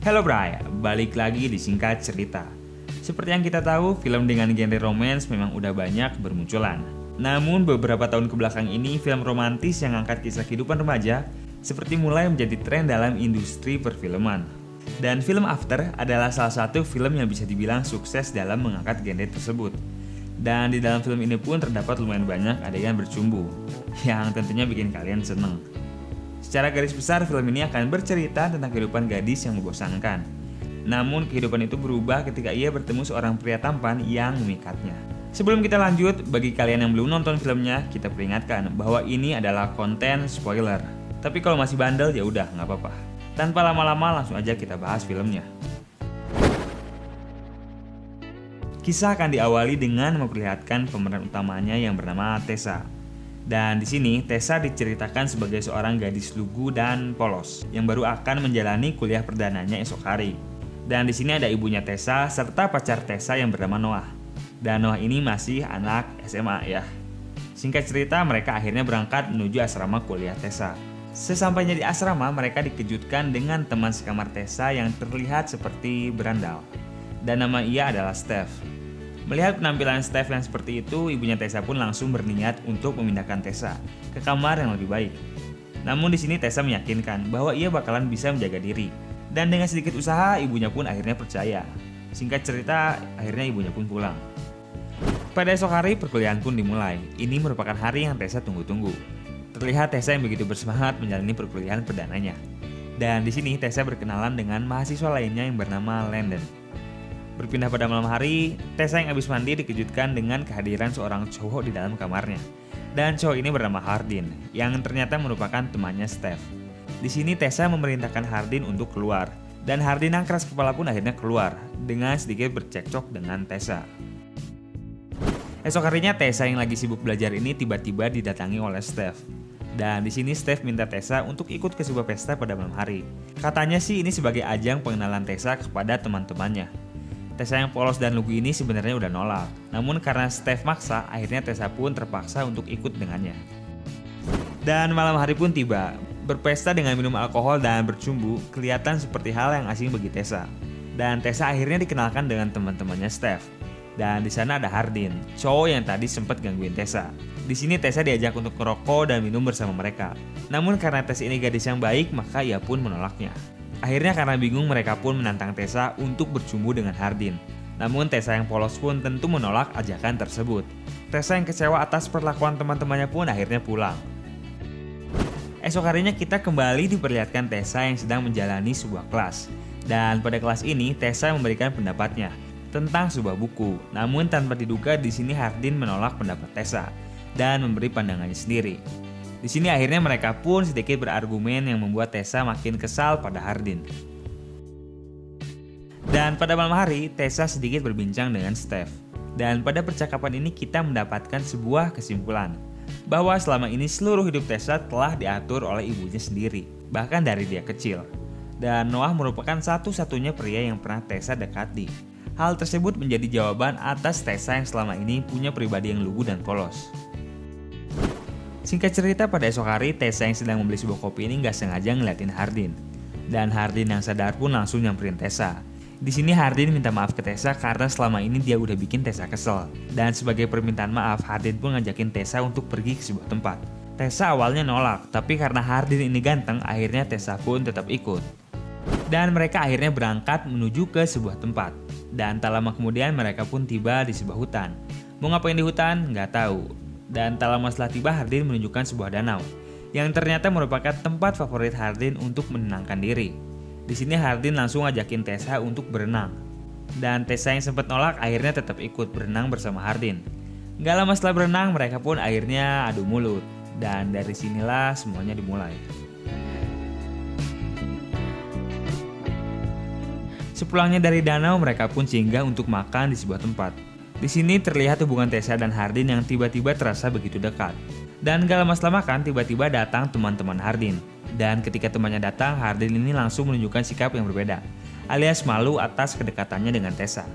Hello Bray, balik lagi di Singkat Cerita. Seperti yang kita tahu, film dengan genre romance memang udah banyak bermunculan. Namun beberapa tahun kebelakang ini, film romantis yang angkat kisah kehidupan remaja seperti mulai menjadi tren dalam industri perfilman. Dan film After adalah salah satu film yang bisa dibilang sukses dalam mengangkat genre tersebut. Dan di dalam film ini pun terdapat lumayan banyak adegan bercumbu, yang tentunya bikin kalian seneng. Secara garis besar, film ini akan bercerita tentang kehidupan gadis yang membosankan. Namun kehidupan itu berubah ketika ia bertemu seorang pria tampan yang memikatnya. Sebelum kita lanjut, bagi kalian yang belum nonton filmnya, kita peringatkan bahwa ini adalah konten spoiler. Tapi kalau masih bandel ya udah nggak apa-apa. Tanpa lama-lama langsung aja kita bahas filmnya. Kisah akan diawali dengan memperlihatkan pemeran utamanya yang bernama Tessa. Dan di sini Tessa diceritakan sebagai seorang gadis lugu dan polos yang baru akan menjalani kuliah perdananya esok hari. Dan di sini ada ibunya Tessa serta pacar Tessa yang bernama Noah. Dan Noah ini masih anak SMA ya. Singkat cerita, mereka akhirnya berangkat menuju asrama kuliah Tessa. Sesampainya di asrama, mereka dikejutkan dengan teman sekamar Tessa yang terlihat seperti berandal. Dan nama ia adalah Steph. Melihat penampilan Steph yang seperti itu, ibunya Tessa pun langsung berniat untuk memindahkan Tessa ke kamar yang lebih baik. Namun di sini Tessa meyakinkan bahwa ia bakalan bisa menjaga diri. Dan dengan sedikit usaha, ibunya pun akhirnya percaya. Singkat cerita, akhirnya ibunya pun pulang. Pada esok hari, perkuliahan pun dimulai. Ini merupakan hari yang Tessa tunggu-tunggu. Terlihat Tessa yang begitu bersemangat menjalani perkuliahan perdananya. Dan di sini Tessa berkenalan dengan mahasiswa lainnya yang bernama Landon. Berpindah pada malam hari, Tessa yang habis mandi dikejutkan dengan kehadiran seorang cowok di dalam kamarnya. Dan cowok ini bernama Hardin, yang ternyata merupakan temannya Steph. Di sini Tessa memerintahkan Hardin untuk keluar, dan Hardin yang keras kepala pun akhirnya keluar, dengan sedikit bercekcok dengan Tessa. Esok harinya Tessa yang lagi sibuk belajar ini tiba-tiba didatangi oleh Steph. Dan di sini Steph minta Tessa untuk ikut ke sebuah pesta pada malam hari. Katanya sih ini sebagai ajang pengenalan Tessa kepada teman-temannya. Tessa yang polos dan lugu ini sebenarnya udah nolak. Namun karena Steph maksa, akhirnya Tessa pun terpaksa untuk ikut dengannya. Dan malam hari pun tiba. Berpesta dengan minum alkohol dan bercumbu kelihatan seperti hal yang asing bagi Tessa. Dan Tessa akhirnya dikenalkan dengan teman-temannya Steph. Dan di sana ada Hardin, cowok yang tadi sempat gangguin Tessa. Di sini Tessa diajak untuk merokok dan minum bersama mereka. Namun karena Tessa ini gadis yang baik, maka ia pun menolaknya. Akhirnya karena bingung, mereka pun menantang Tessa untuk bercumbu dengan Hardin. Namun Tessa yang polos pun tentu menolak ajakan tersebut. Tessa yang kecewa atas perlakuan teman-temannya pun akhirnya pulang. Esok harinya kita kembali diperlihatkan Tessa yang sedang menjalani sebuah kelas. Dan pada kelas ini Tessa memberikan pendapatnya tentang sebuah buku. Namun tanpa diduga di sini Hardin menolak pendapat Tessa dan memberi pandangannya sendiri. Di sini akhirnya mereka pun sedikit berargumen yang membuat Tessa makin kesal pada Hardin. Dan pada malam hari, Tessa sedikit berbincang dengan Steph. Dan pada percakapan ini kita mendapatkan sebuah kesimpulan bahwa selama ini seluruh hidup Tessa telah diatur oleh ibunya sendiri, bahkan dari dia kecil. Dan Noah merupakan satu-satunya pria yang pernah Tessa dekati. Hal tersebut menjadi jawaban atas Tessa yang selama ini punya pribadi yang lugu dan polos. Singkat cerita, pada esok hari Tessa yang sedang membeli sebuah kopi ini gak sengaja ngeliatin Hardin. Dan Hardin yang sadar pun langsung nyamperin Tessa. Di sini Hardin minta maaf ke Tessa karena selama ini dia udah bikin Tessa kesel. Dan sebagai permintaan maaf, Hardin pun ngajakin Tessa untuk pergi ke sebuah tempat. Tessa awalnya nolak, tapi karena Hardin ini ganteng, akhirnya Tessa pun tetap ikut. Dan mereka akhirnya berangkat menuju ke sebuah tempat. Dan tak lama kemudian mereka pun tiba di sebuah hutan. Mau ngapain di hutan? Nggak tahu. Dan tak lama setelah tiba, Hardin menunjukkan sebuah danau yang ternyata merupakan tempat favorit Hardin untuk menenangkan diri. Di sini Hardin langsung ngajakin Tessa untuk berenang. Dan Tessa yang sempat nolak akhirnya tetap ikut berenang bersama Hardin. Gak lama setelah berenang, mereka pun akhirnya adu mulut. Dan dari sinilah semuanya dimulai. Sepulangnya dari danau, mereka pun singgah untuk makan di sebuah tempat. Di sini terlihat hubungan Tessa dan Hardin yang tiba-tiba terasa begitu dekat. Dan gak lama setelah makan, tiba-tiba datang teman-teman Hardin. Dan ketika temannya datang, Hardin ini langsung menunjukkan sikap yang berbeda, alias malu atas kedekatannya dengan Tessa.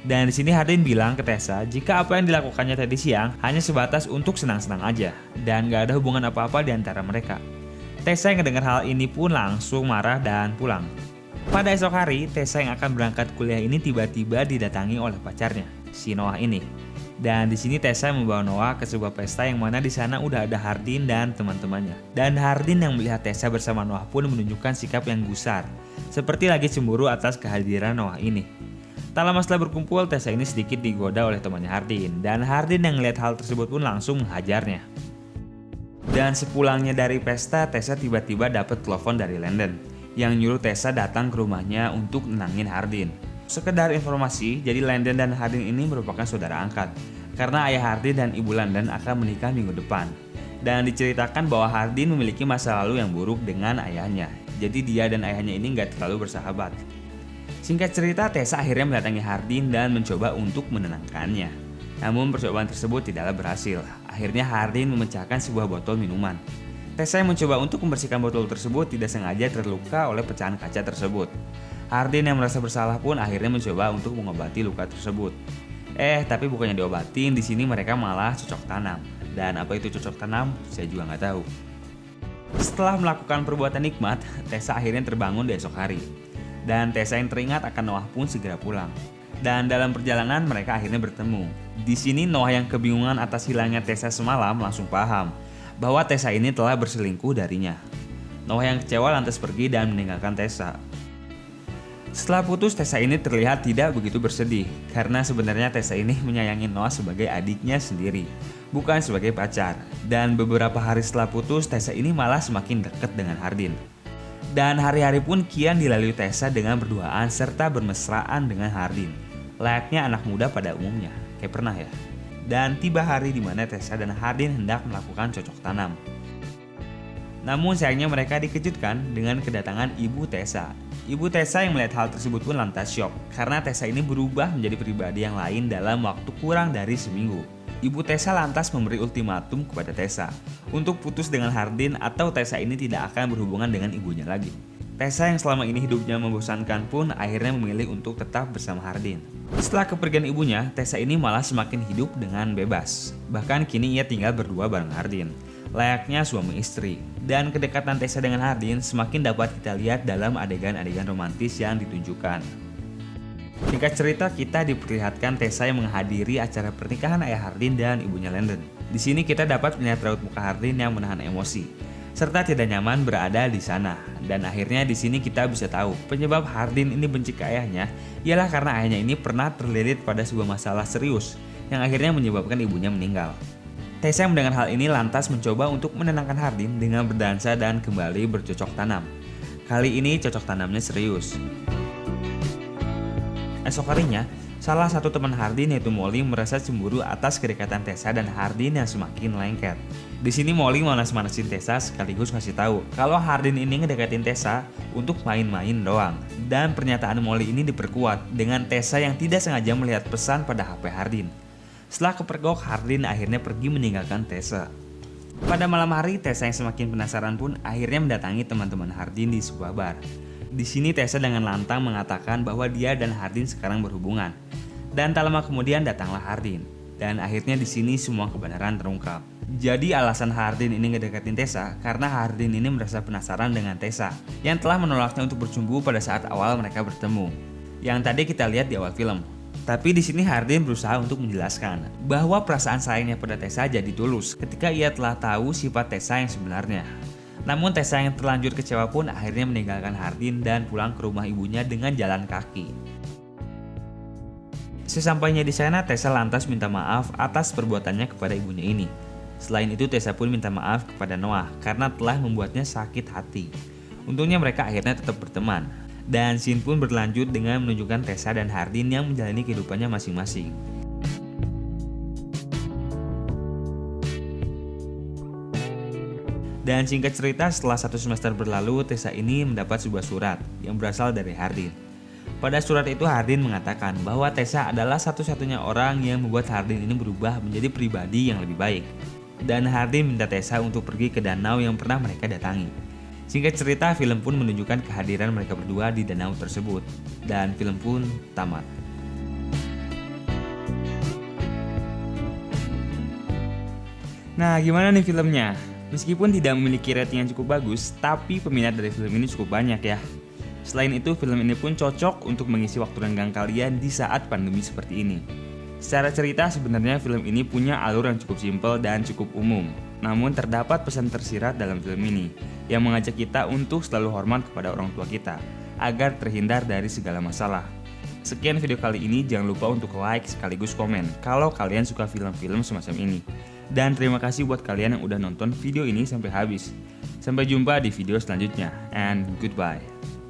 Dan di sini Hardin bilang ke Tessa jika apa yang dilakukannya tadi siang hanya sebatas untuk senang-senang aja, dan gak ada hubungan apa-apa di antara mereka. Tessa yang mendengar hal ini pun langsung marah dan pulang. Pada esok hari, Tessa yang akan berangkat kuliah ini tiba-tiba didatangi oleh pacarnya, si Noah ini. Dan di sini Tessa membawa Noah ke sebuah pesta yang mana di sana udah ada Hardin dan teman-temannya. Dan Hardin yang melihat Tessa bersama Noah pun menunjukkan sikap yang gusar, seperti lagi cemburu atas kehadiran Noah ini. Tak lama setelah berkumpul, Tessa ini sedikit digoda oleh temannya Hardin, dan Hardin yang melihat hal tersebut pun langsung menghajarnya. Dan sepulangnya dari pesta, Tessa tiba-tiba dapat telepon dari Landon yang nyuruh Tessa datang ke rumahnya untuk nenangin Hardin. Sekedar informasi, jadi Landon dan Hardin ini merupakan saudara angkat, karena ayah Hardin dan ibu Landon akan menikah minggu depan. Dan diceritakan bahwa Hardin memiliki masa lalu yang buruk dengan ayahnya, jadi dia dan ayahnya ini nggak terlalu bersahabat. Singkat cerita, Tessa akhirnya mendatangi Hardin dan mencoba untuk menenangkannya. Namun percobaan tersebut tidaklah berhasil. Akhirnya Hardin memecahkan sebuah botol minuman. Tessa yang mencoba untuk membersihkan botol tersebut tidak sengaja terluka oleh pecahan kaca tersebut. Hardin yang merasa bersalah pun akhirnya mencoba untuk mengobati luka tersebut. Tapi bukannya diobatin, di sini mereka malah cocok tanam. Dan apa itu cocok tanam? Saya juga nggak tahu. Setelah melakukan perbuatan nikmat, Tessa akhirnya terbangun di esok hari. Dan Tessa yang teringat akan Noah pun segera pulang. Dan dalam perjalanan mereka akhirnya bertemu. Di sini Noah yang kebingungan atas hilangnya Tessa semalam langsung paham bahwa Tessa ini telah berselingkuh darinya. Noah yang kecewa lantas pergi dan meninggalkan Tessa. Setelah putus, Tessa ini terlihat tidak begitu bersedih karena sebenarnya Tessa ini menyayangi Noah sebagai adiknya sendiri, bukan sebagai pacar. Dan beberapa hari setelah putus, Tessa ini malah semakin dekat dengan Hardin. Dan hari-hari pun kian dilalui Tessa dengan berduaan serta bermesraan dengan Hardin, layaknya anak muda pada umumnya, kayak pernah ya. Dan tiba hari di mana Tessa dan Hardin hendak melakukan cocok tanam. Namun sayangnya mereka dikejutkan dengan kedatangan ibu Tessa. Ibu Tessa yang melihat hal tersebut pun lantas syok karena Tessa ini berubah menjadi pribadi yang lain dalam waktu kurang dari seminggu. Ibu Tessa lantas memberi ultimatum kepada Tessa untuk putus dengan Hardin atau Tessa ini tidak akan berhubungan dengan ibunya lagi. Tessa yang selama ini hidupnya membosankan pun akhirnya memilih untuk tetap bersama Hardin. Setelah kepergian ibunya, Tessa ini malah semakin hidup dengan bebas. Bahkan kini ia tinggal berdua bareng Hardin, layaknya suami istri. Dan kedekatan Tessa dengan Hardin semakin dapat kita lihat dalam adegan-adegan romantis yang ditunjukkan. Singkat cerita, kita diperlihatkan Tessa yang menghadiri acara pernikahan ayah Hardin dan ibunya Landon. Di sini kita dapat melihat raut muka Hardin yang menahan emosi, serta tidak nyaman berada di sana. Dan akhirnya di sini kita bisa tahu penyebab Hardin ini benci ke ayahnya ialah karena ayahnya ini pernah terlilit pada sebuah masalah serius yang akhirnya menyebabkan ibunya meninggal. Tessa yang mendengar hal ini lantas mencoba untuk menenangkan Hardin dengan berdansa dan kembali bercocok tanam. Kali ini cocok tanamnya serius. Esok harinya, salah satu teman Hardin yaitu Molly merasa cemburu atas kedekatan Tessa dan Hardin yang semakin lengket. Di sini Molly manas-manasin Tessa sekaligus ngasih tahu kalau Hardin ini ngedekatin Tessa untuk main-main doang. Dan pernyataan Molly ini diperkuat dengan Tessa yang tidak sengaja melihat pesan pada HP Hardin. Setelah kepergok, Hardin akhirnya pergi meninggalkan Tessa. Pada malam hari, Tessa yang semakin penasaran pun akhirnya mendatangi teman-teman Hardin di sebuah bar. Di sini Tessa dengan lantang mengatakan bahwa dia dan Hardin sekarang berhubungan. Dan tak lama kemudian datanglah Hardin. Dan akhirnya di sini semua kebenaran terungkap. Jadi alasan Hardin ini ngedeketin Tessa karena Hardin ini merasa penasaran dengan Tessa yang telah menolaknya untuk bercumbu pada saat awal mereka bertemu. Yang tadi kita lihat di awal film. Tapi di sini Hardin berusaha untuk menjelaskan bahwa perasaan sayangnya pada Tessa jadi tulus ketika ia telah tahu sifat Tessa yang sebenarnya. Namun Tessa yang terlanjur kecewa pun akhirnya meninggalkan Hardin dan pulang ke rumah ibunya dengan jalan kaki. Sesampainya di sana, Tessa lantas minta maaf atas perbuatannya kepada ibunya ini. Selain itu, Tessa pun minta maaf kepada Noah karena telah membuatnya sakit hati. Untungnya mereka akhirnya tetap berteman. Dan scene pun berlanjut dengan menunjukkan Tessa dan Hardin yang menjalani kehidupannya masing-masing. Dan singkat cerita, setelah 1 semester berlalu, Tessa ini mendapat sebuah surat yang berasal dari Hardin. Pada surat itu Hardin mengatakan bahwa Tessa adalah satu-satunya orang yang membuat Hardin ini berubah menjadi pribadi yang lebih baik. Dan Hardin minta Tessa untuk pergi ke danau yang pernah mereka datangi. Singkat cerita, film pun menunjukkan kehadiran mereka berdua di danau tersebut. Dan film pun tamat. Nah, gimana nih filmnya? Meskipun tidak memiliki rating yang cukup bagus, tapi peminat dari film ini cukup banyak ya. Selain itu, film ini pun cocok untuk mengisi waktu renggang kalian di saat pandemi seperti ini. Secara cerita, sebenarnya film ini punya alur yang cukup simpel dan cukup umum. Namun terdapat pesan tersirat dalam film ini yang mengajak kita untuk selalu hormat kepada orang tua kita agar terhindar dari segala masalah. Sekian video kali ini, jangan lupa untuk like sekaligus komen kalau kalian suka film-film semacam ini. Dan terima kasih buat kalian yang udah nonton video ini sampai habis. Sampai jumpa di video selanjutnya, and goodbye.